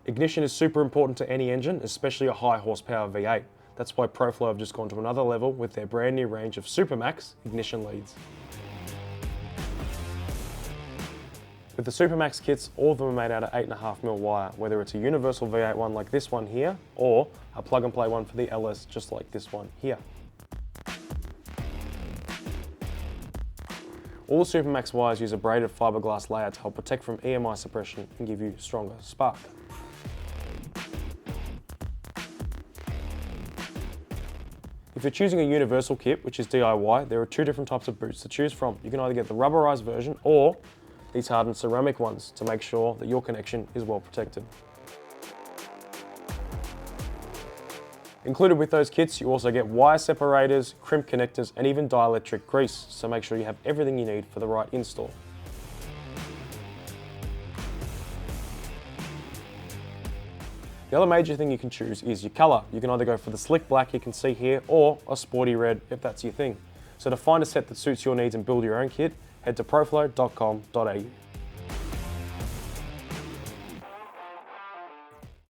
Ignition is super important to any engine, especially a high horsepower V8. That's why Proflow have just gone to another level with their brand new range of SuperMax ignition leads. With the SuperMax kits, all of them are made out of 8.5mm wire, whether it's a universal V8 one like this one here, or a plug and play one for the LS just like this one here. All the SuperMax wires use a braided fibreglass layer to help protect from EMI suppression and give you stronger spark. If you're choosing a universal kit, which is DIY, there are two different types of boots to choose from. You can either get the rubberized version or these hardened ceramic ones to make sure that your connection is well protected. Included with those kits, you also get wire separators, crimp connectors, and even dielectric grease, so make sure you have everything you need for the right install. The other major thing you can choose is your colour. You can either go for the slick black you can see here, or a sporty red if that's your thing. So to find a set that suits your needs and build your own kit, head to proflow.com.au.